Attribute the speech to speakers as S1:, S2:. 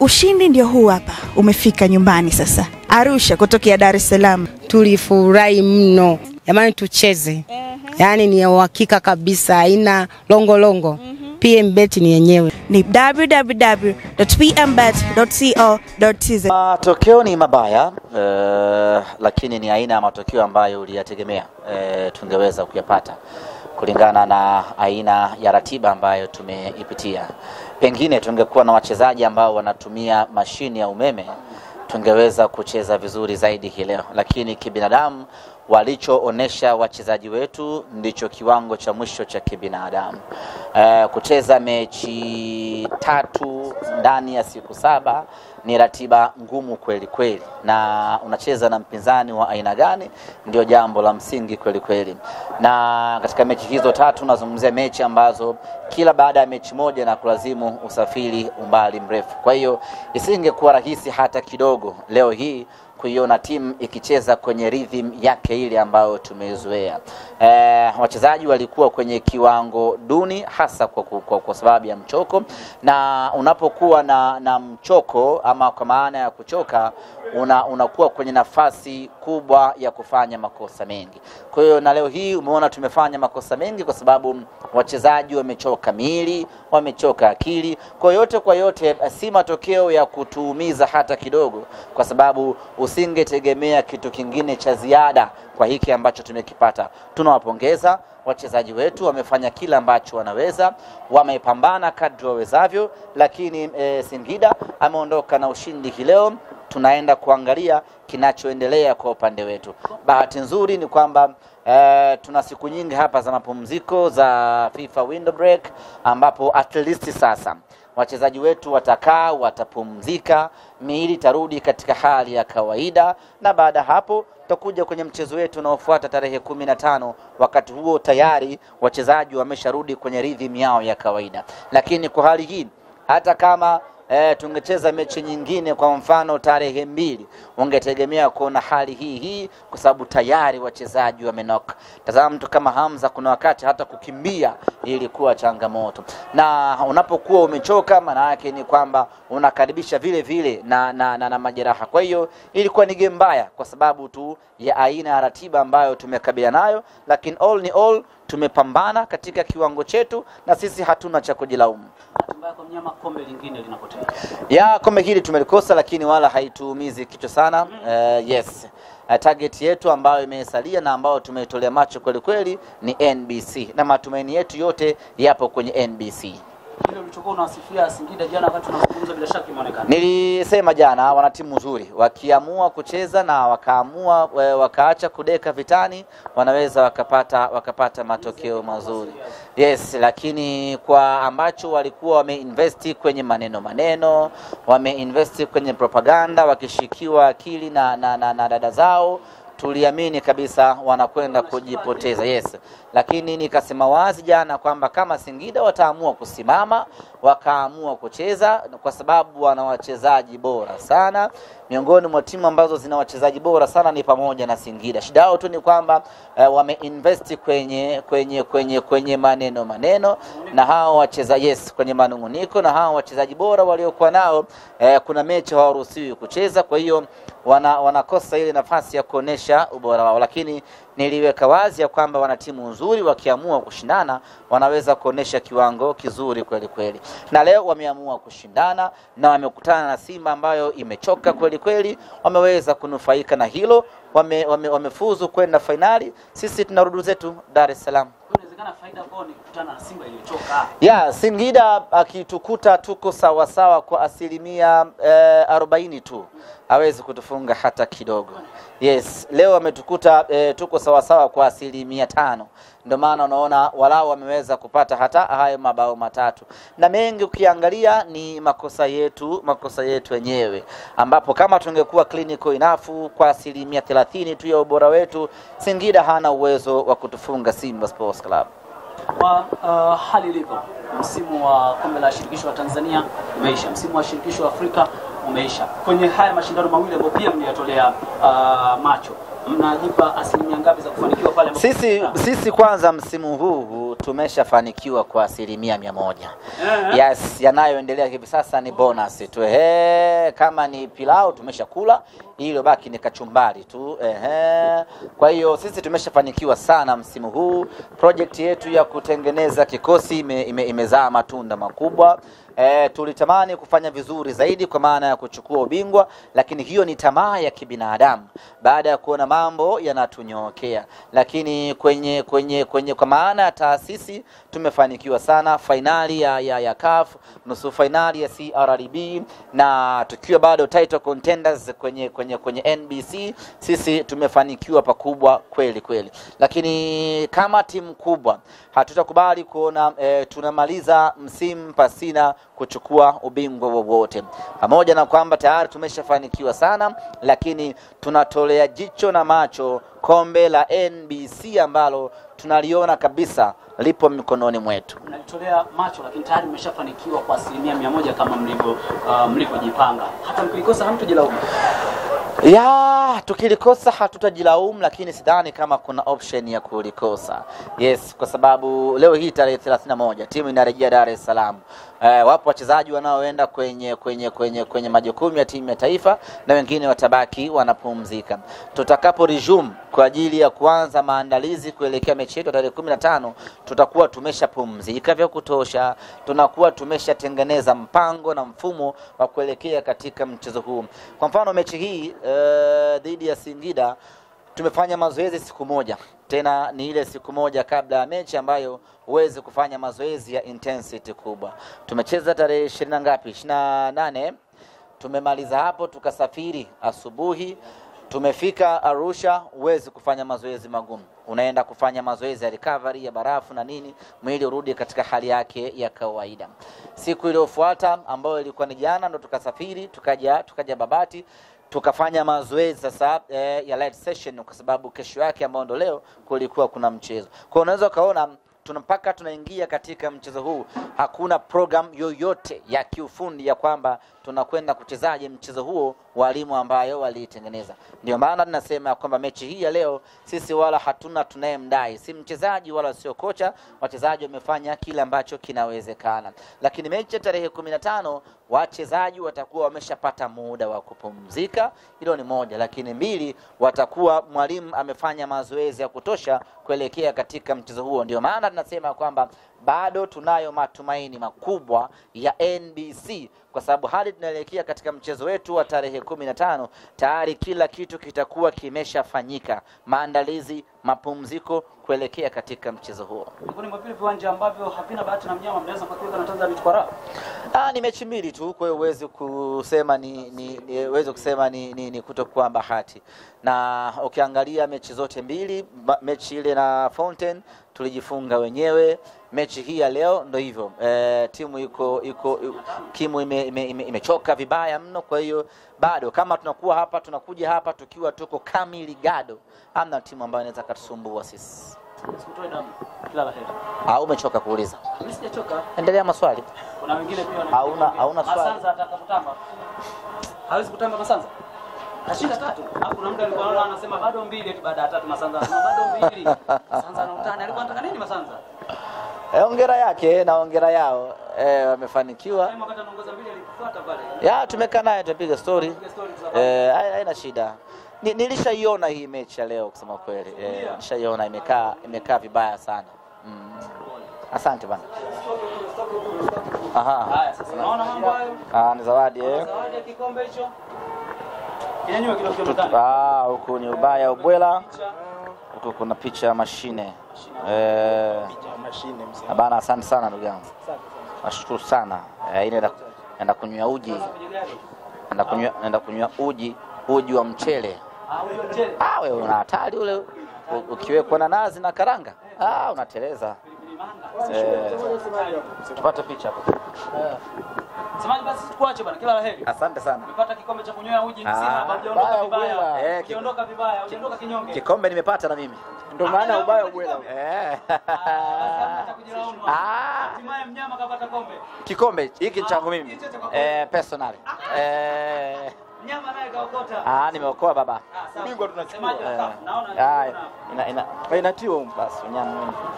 S1: Ushindi ndio huu hapa, umefika nyumbani sasa. Arusha kutokea Dar es Salaam.
S2: Tulifurahi mno. Jamani tucheze. Yaani ni uhakika kabisa, haina longo. PMBet ni yenyewe.
S1: Ni www.pmbet.co.tz.
S3: Matokeo ni mabaya, lakini ni aina ya matokeo ambayo uliyategemea tungeweza kuyapata kulingana na aina ya ratiba ambayo tumeipitia. Pengine tungekuwa na wachezaji ambao wanatumia mashine ya umeme, tungeweza kucheza vizuri zaidi hii leo, lakini kibinadamu walichoonesha wachezaji wetu ndicho kiwango cha mwisho cha kibinadamu. Kucheza mechi 3 ndani ya siku 7 ni ratiba ngumu kweli kweli, na unacheza na mpinzani wa aina gani ndio jambo la msingi kweli kweli. Na katika mechi hizo 3 nazungumzia mechi ambazo kila baada ya mechi moja na kulazimu usafiri umbali mrefu. Kwa hiyo isingekuwa rahisi hata kidogo leo hii kuiona timu ikicheza kwenye rhythm yake ile ambayo tumezoea. Wachezaji walikuwa kwenye kiwango duni hasa kwa sababu ya mchoko, na unapokuwa na mchoko ama kwa maana ya kuchoka unakuwa kwenye nafasi kubwa ya kufanya makosa mengi. Kwa hiyo na leo hii umeona tumefanya makosa mengi kwa sababu wachezaji wamechoka miili, wamechoka akili. Kwa yote si matokeo ya kutuumiza hata kidogo, kwa sababu usingetegemea kitu kingine cha ziada kwa hiki ambacho tumekipata. Tunawapongeza wachezaji wetu, wamefanya kila ambacho wanaweza, wamepambana kadri wawezavyo, lakini Singida ameondoka na ushindi leo. Tunaenda kuangalia kinachoendelea kwa upande wetu. Bahati nzuri ni kwamba tuna siku nyingi hapa za mapumziko za FIFA window break, ambapo at least sasa wachezaji wetu watakaa, watapumzika, miili tarudi katika hali ya kawaida, na baada hapo tutakuja kwenye mchezo wetu unaofuata tarehe 15. Wakati huo tayari wachezaji wamesharudi kwenye rhythm yao ya kawaida. Lakini kwa hali hii, hata kama tungecheza mechi nyingine kwa mfano tarehe 2, ungetegemea kuona hali hii kwa sababu tayari wachezaji wamenoka. Tazama mtu kama Hamza, kuna wakati hata kukimbia ilikuwa changamoto. Na unapokuwa umechoka, maana yake ni kwamba unakaribisha vile na majeraha. Kwa hiyo ilikuwa ni game mbaya kwa sababu tu ya aina ya ratiba ambayo tumekabiliana nayo, lakini all in all tumepambana katika kiwango chetu na sisi hatuna cha kujilaumu.
S4: Mbaya kwa mnyama, kombe lingine linapotea.
S3: Kombe hili tumelikosa, lakini wala haituumizi kichwa sana. Yes. Target yetu ambayo imesalia na ambayo tumetolea macho kweli kweli ni NBC, na matumaini yetu yote yapo kwenye NBC.
S4: Ile ulichokuwa unasifia Singida jana wakati tunazungumza, bila shaka imeonekana.
S3: Nilisema jana wana timu nzuri, wakiamua kucheza na wakaamua wakaacha kudeka vitani, wanaweza wakapata matokeo mazuri. Yes, lakini kwa ambacho walikuwa wameinvesti kwenye maneno, wameinvesti kwenye propaganda, wakishikiwa akili na dada zao, tuliamini kabisa wanakwenda kujipoteza. Yes, lakini nikasema wazi jana kwamba kama Singida wataamua kusimama, wakaamua kucheza, kwa sababu wana wachezaji bora sana. Miongoni mwa timu ambazo zina wachezaji bora sana ni pamoja na Singida. Shida yao tu ni kwamba wameinvest kwenye maneno na hao wachezaji kwenye manunguniko, na hao wachezaji bora waliokuwa nao kuna mechi hawaruhusiwi kucheza. Kwa hiyo wanakosa ile nafasi ya kuonesha ubora wao, lakini niliweka wazi ya kwamba wana timu nzuri, wakiamua kushindana wanaweza kuonesha kiwango kizuri kweli kweli. Na leo wameamua kushindana na wamekutana na Simba ambayo imechoka kweli kweli, wameweza kunufaika na hilo, wamefuzu kwenda finali. Sisi tunarudi zetu Dar es Salaam.
S4: Inawezekana faida kwao ni kukutana na Simba iliyochoka.
S3: Singida akitukuta tuko sawa kwa 40 tu, hawezi kutufunga hata kidogo. Yes, leo ametukuta tuko sawa kwa 5%. Ndio maana unaona walao wameweza kupata hata hayo mabao 3. Na mengi ukiangalia ni makosa yetu wenyewe, ambapo kama tungekuwa clinical enough kwa 30% tu ya ubora wetu, Singida hana uwezo wa kutufunga Simba Sports Club.
S4: Kwa hali ilivyo, msimu wa kombe la shirikisho la Tanzania umeisha, msimu wa shirikisho la Afrika umeisha. Kwenye haya mashindano mawili ambayo pia mnayatolea macho, mnajipa asilimia ngapi za kufanikiwa pale ambapo
S3: Sisi kwanza msimu huu tumeshafanikiwa kwa 100%. Yes, yanayoendelea hivi sasa ni bonus tu. Kama ni pilau tumeshakula, hilo baki ni kachumbari tu. Kwa hiyo sisi tumeshafanikiwa sana msimu huu. Project yetu ya kutengeneza kikosi imezaa matunda makubwa. Tulitamani kufanya vizuri zaidi kwa maana ya kuchukua ubingwa, lakini hiyo ni tamaa ya kibinadamu baada ya kuona mambo yanatunyokea. Lakini kwenye kwa maana ya taasisi tumefanikiwa sana. Finali ya CAF, nusu finali ya CRDB, na tukiwa bado title contenders kwenye NBC, sisi tumefanikiwa pakubwa kweli. Lakini kama timu kubwa hatutakubali kuona tunamaliza msimu pasina kuchukua ubingwa wowote. Pamoja na kwamba tayari tumeshafanikiwa sana, lakini tunatolea jicho na macho kombe la NBC ambalo tunaliona kabisa lipo mikononi mwetu.
S4: Mnalitolea macho, lakini tayari mmeshafanikiwa kwa 100% kama mlivyojipanga. Hata mkikosa hamtojilaumu.
S3: Tukilikosa hatutajilaumu, lakini sidhani kama kuna option ya kulikosa. Yes, kwa sababu leo hii tarehe 31 timu inarejea Dar es Salaam. Wapo wachezaji wanaoenda kwenye majukumu ya timu ya taifa na wengine watabaki wanapumzika. Tutakapo resume kwa ajili ya kuanza maandalizi kuelekea mechi yetu tarehe 15, tutakuwa tumeshapumzika vya kutosha, tunakuwa tumeshatengeneza mpango na mfumo wa kuelekea katika mchezo huu. Kwa mfano mechi hii dhidi ya Singida tumefanya mazoezi siku moja. Tena ni ile siku moja kabla ya mechi ambayo uweze kufanya mazoezi ya intensity kubwa. Tumecheza tarehe 28. Tumemaliza hapo tukasafiri asubuhi. Tumefika Arusha, uweze kufanya mazoezi magumu. Unaenda kufanya mazoezi ya recovery ya barafu na nini, mwili urudi katika hali yake ya kawaida. Siku iliyofuata ambayo ilikuwa ni jana ndo tukasafiri, tukaja Babati. Tukafanya mazoezi sasa ya light session kwa sababu kesho yake ambayo ndo leo kulikuwa kuna mchezo. Kwa unaweza kaona mpaka tunaingia katika mchezo huu hakuna program yoyote ya kiufundi ya kwamba tunakwenda kuchezaje mchezo huo walimu ambayo walitengeneza. Ndio maana tunasema kwamba mechi hii ya leo sisi wala hatuna tunayemdai, si mchezaji wala sio kocha. Wachezaji wamefanya kile ambacho kinawezekana. Lakini mechi ya tarehe 15 wachezaji watakuwa wameshapata muda wa kupumzika. Hilo ni moja, lakini mbili, watakuwa mwalimu amefanya mazoezi ya kutosha kuelekea katika mchezo huo. Ndio maana tunasema kwamba bado tunayo matumaini makubwa ya NBC kwa sababu hadi tunaelekea katika mchezo wetu wa tarehe 15 tayari kila kitu kitakuwa kimeshafanyika, maandalizi, mapumziko kuelekea katika mchezo huo.
S4: Miongoni mwa vile viwanja ambavyo havina bahati na mnyama mnaweza kuweka na Tanzania Michwara.
S3: Ni mechi mbili tu, kwa hiyo uweze kusema ni kutokuwa bahati. Na ukiangalia mechi zote mbili, mechi ile na Fountain tulijifunga wenyewe. Mechi hii ya leo ndo hivyo. Timu kimu imechoka vibaya mno, kwa hiyo bado kama tunakuja hapa tukiwa tuko kamili gado, hamna timu ambayo inaweza kutusumbua sisi.
S4: Sikutoe damu. Kila la heri.
S3: Umechoka kuuliza?
S4: Mimi sijachoka.
S3: Endelea maswali.
S4: Kuna wengine pia
S3: hauna swali.
S4: Masanza atakapotamba. Hawezi kutamba Masanza. Kashinda 3. Kuna muda alikuwa anaona anasema bado 2 eti baada ya 3 Masanza anasema bado 2. Masanza anautana. Alikuwa anataka nini Masanza?
S3: Hongera yake na hongera yao. Wamefanikiwa.
S4: Wakati anaongoza 2 alifuata pale.
S3: Tumekaa naye tupiga story. Haina shida. Nilishaiona hii mechi ya leo kusema kweli. Nilishaiona imekaa vibaya sana. Asante bana.
S4: Haya sasa unaona mambo hayo?
S3: Ni zawadi
S4: Zawadi ya kikombe hicho. Kinyanyua kidogo kidogo.
S3: Huko ni ubaya ubwela. Huko kuna picha ya mashine. Bana, asante sana ndugu yangu. Nashukuru sana. Naenda kunywa uji. Naenda kunywa uji wa mchele.
S4: Uji wa mchele.
S3: Wewe una hatari ule ukiwekwa na nazi na karanga. Unateleza. Tupate picha hapo.
S4: Semaji basi tukuache bwana, kila la heri.
S3: Asante sana.
S4: Nimepata kikombe cha kunywea uji mzima, hujaondoka vibaya. Ukiondoka vibaya, hujaondoka kinyonge.
S3: Kikombe nimepata na mimi.
S5: Ndio maana ubaya ubwela.
S4: Hatimaye mnyama kapata kombe.
S3: Kikombe hiki ni changu mimi. Personal.
S4: Mnyama naye kaokota.
S3: Nimeokoa baba.
S5: Bingwa tunachukua.
S4: Naona.
S5: Inatiwa basi nyama.